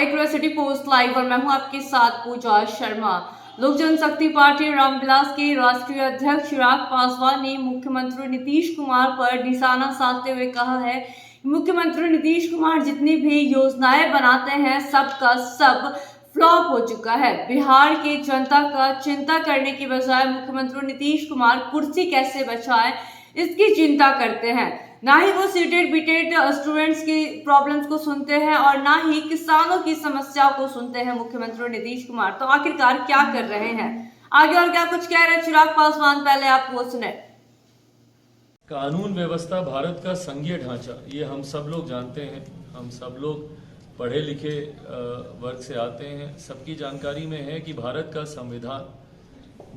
देख रहे city post live और मैं हूं आपके साथ पूजा शर्मा। लोक जनशक्ति पार्टी रामविलास के राष्ट्रीय अध्यक्ष चिराग पासवान ने मुख्यमंत्री नीतीश कुमार पर निशाना साधते हुए कहा है, मुख्यमंत्री नीतीश कुमार जितनी भी योजनाएं बनाते हैं सबका सब फ्लॉप हो चुका है। बिहार की जनता का चिंता करने की बजाय मुख्यमंत्री नीतीश कुमार कुर्सी कैसे बचाएं इसकी चिंता करते हैं। ना ही वो सीटेड बीटेड स्टूडेंट्स की प्रॉब्लम्स को सुनते हैं और ना ही किसानों की समस्याओं को सुनते हैं मुख्यमंत्री नीतीश कुमार। तो आखिरकार क्या कर रहे हैं, आगे और क्या कुछ कह रहे हैं चिराग पासवान, पहले आप वो सुने। कानून व्यवस्था भारत का संघीय ढांचा, ये हम सब लोग जानते हैं। हम सब लोग पढ़े लिखे वर्ग से आते हैं। सबकी जानकारी में है कि भारत का संविधान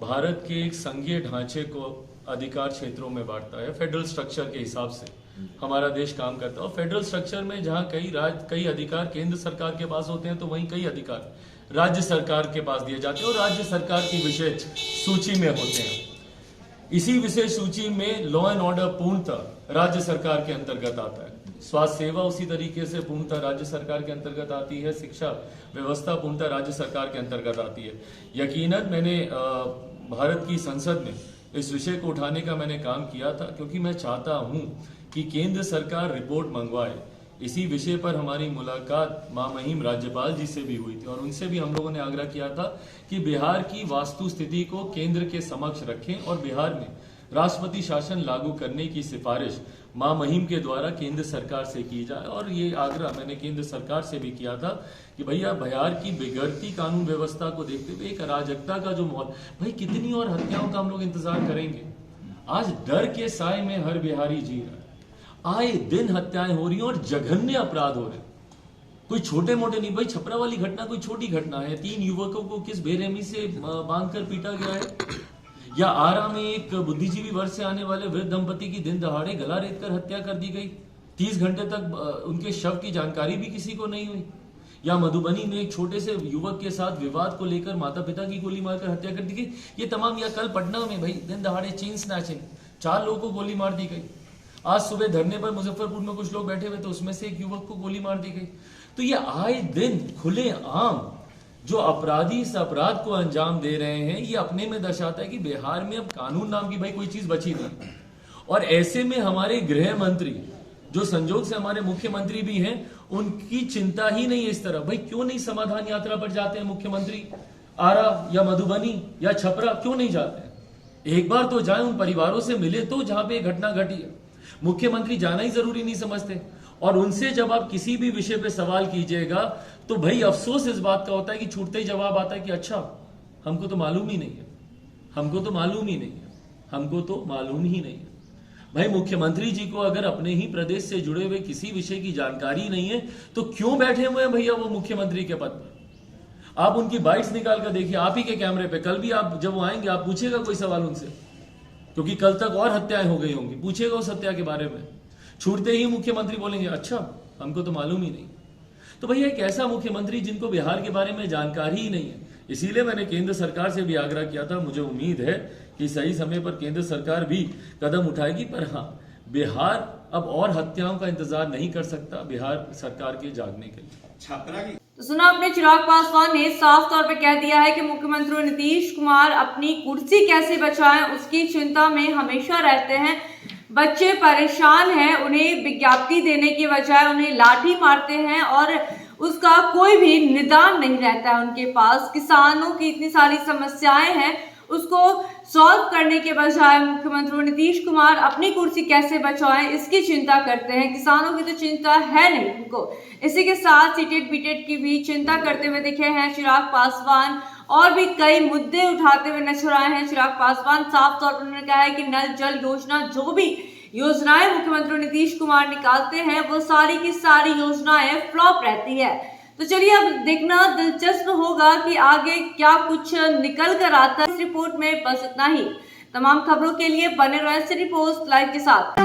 भारत के एक संघीय ढांचे को अधिकार क्षेत्रों में बांटता है। फेडरल स्ट्रक्चर के हिसाब से हमारा देश काम करता है और फेडरल स्ट्रक्चर में जहां कई अधिकार केंद्र सरकार के पास होते हैं, तो वहीं कई अधिकार राज्य सरकार के पास दिए जाते हैं और राज्य सरकार की विशेष सूची में होते हैं। इसी विशेष सूची में लॉ एंड ऑर्डर पूर्णतः राज्य सरकार के अंतर्गत आता है। स्वास्थ्य सेवा उसी तरीके से पूर्णतः राज्य सरकार के अंतर्गत आती है। शिक्षा व्यवस्था पूर्णतः राज्य सरकार के अंतर्गत आती है। यकीनन मैंने भारत की संसद में इस विषय को उठाने का मैंने काम किया था, क्योंकि मैं चाहता हूं कि केंद्र सरकार रिपोर्ट मंगवाए। इसी विषय पर हमारी मुलाकात महामहिम राज्यपाल जी से भी हुई थी और उनसे भी हम लोगों ने आग्रह किया था कि बिहार की वास्तु स्थिति को केंद्र के समक्ष रखें और बिहार में राष्ट्रपति शासन लागू करने की सिफारिश महामहिम के द्वारा केंद्र सरकार से की जाए। और ये आग्रह मैंने केंद्र सरकार से भी किया था कि भैया बिहार की बिगड़ती कानून व्यवस्था को देखते हुए एक अराजकता का जो माहौल, भाई कितनी और हत्याओं का हम लोग इंतजार करेंगे। आज डर के साए में हर बिहारी जी रहा है। आए दिन हत्याएं हो रही हैं और जघन्य अपराध हो रहे हैं। कोई छोटे मोटे नहीं, भाई छपरा वाली घटना कोई छोटी घटना है। 3 युवकों को किस बेरहमी से बांधकर पीटा गया है, या आरा में एक बुद्धिजीवी वर्ग से आने वाले वृद्ध दंपति की दिन दहाड़े गला रेतकर हत्या कर दी गई। 30 घंटे तक उनके शव की जानकारी भी किसी को नहीं हुई। या मधुबनी में एक छोटे से युवक के साथ विवाद को लेकर माता पिता की गोली मारकर हत्या कर दी गई। ये तमाम, या कल पटना में भाई दिन दहाड़े चेन स्नैचिंग, 4 लोगों को गोली मार दी गई। आज सुबह धरने पर मुजफ्फरपुर में कुछ लोग बैठे हुए, तो उसमें से एक युवक को गोली मार दी गई। तो ये आए दिन खुले आम जो अपराधी इस अपराध को अंजाम दे रहे हैं, ये अपने में दर्शाता है कि बिहार में अब कानून नाम की भाई कोई चीज बची नहीं। और ऐसे में हमारे गृह मंत्री, जो संजोग से हमारे मुख्यमंत्री भी हैं, उनकी चिंता ही नहीं है इस तरह। भाई क्यों नहीं समाधान यात्रा पर जाते हैं मुख्यमंत्री? आरा या मधुबनी या छपरा क्यों नहीं जाते हैं? एक बार तो जाए, उन परिवारों से मिले तो जहां पे घटना घटी है। मुख्यमंत्री जाना ही जरूरी नहीं समझते। और उनसे जब आप किसी भी विषय पे सवाल कीजिएगा तो भाई अफसोस इस बात का होता है कि छूटते ही जवाब आता है कि अच्छा हमको तो मालूम ही नहीं है, हमको तो मालूम ही नहीं है, हमको तो मालूम ही नहीं है। भाई मुख्यमंत्री जी को अगर अपने ही प्रदेश से जुड़े हुए किसी विषय की जानकारी नहीं है तो क्यों बैठे हुए हैं भैया वो मुख्यमंत्री के पद पर? आप उनकी बाइट्स निकाल कर देखिए, आप ही के कैमरे पे। कल भी आप जब वो आएंगे आप पूछेगा कोई सवाल उनसे, क्योंकि कल तक और हत्याएं हो गई होंगी, पूछेगा उस हत्या के बारे में। छूटते ही मुख्यमंत्री बोलेंगे अच्छा हमको तो मालूम ही नहीं। तो भैया एक ऐसा मुख्यमंत्री जिनको बिहार के बारे में जानकारी ही नहीं है। इसीलिए मैंने केंद्र सरकार से भी आग्रह किया था। मुझे उम्मीद है कि सही समय पर केंद्र सरकार भी कदम उठाएगी। पर हाँ, बिहार अब और हत्याओं का इंतजार नहीं कर सकता बिहार सरकार के जागने के लिए। तो सुना आपने, चिराग पासवान ने साफ तौर पे कह दिया है कि मुख्यमंत्री नीतीश कुमार अपनी कुर्सी कैसे बचाएं उसकी चिंता में हमेशा रहते हैं। बच्चे परेशान हैं, उन्हें विज्ञप्ति देने की बजाय उन्हें लाठी मारते हैं और उसका कोई भी निदान नहीं रहता है उनके पास। किसानों की इतनी सारी समस्याएं हैं, उसको सॉल्व करने के बजाय मुख्यमंत्री नीतीश कुमार अपनी कुर्सी कैसे बचाएं इसकी चिंता करते हैं। किसानों की तो चिंता है नहीं उनको। इसी के साथ सीटेड बीटेड की भी चिंता करते हुए दिखे हैं चिराग पासवान और भी कई मुद्दे उठाते हुए नजर आए हैं चिराग पासवान। साफ तौर पर उन्होंने कहा है कि नल जल योजना, जो भी योजनाएं मुख्यमंत्री नीतीश कुमार निकालते हैं वो सारी की सारी योजनाएं फ्लॉप रहती है। तो चलिए अब देखना दिलचस्प होगा कि आगे क्या कुछ निकल कर आता है। इस रिपोर्ट में बस इतना ही। तमाम खबरों के लिए बने रहे सिटी पोस्ट लाइव के साथ।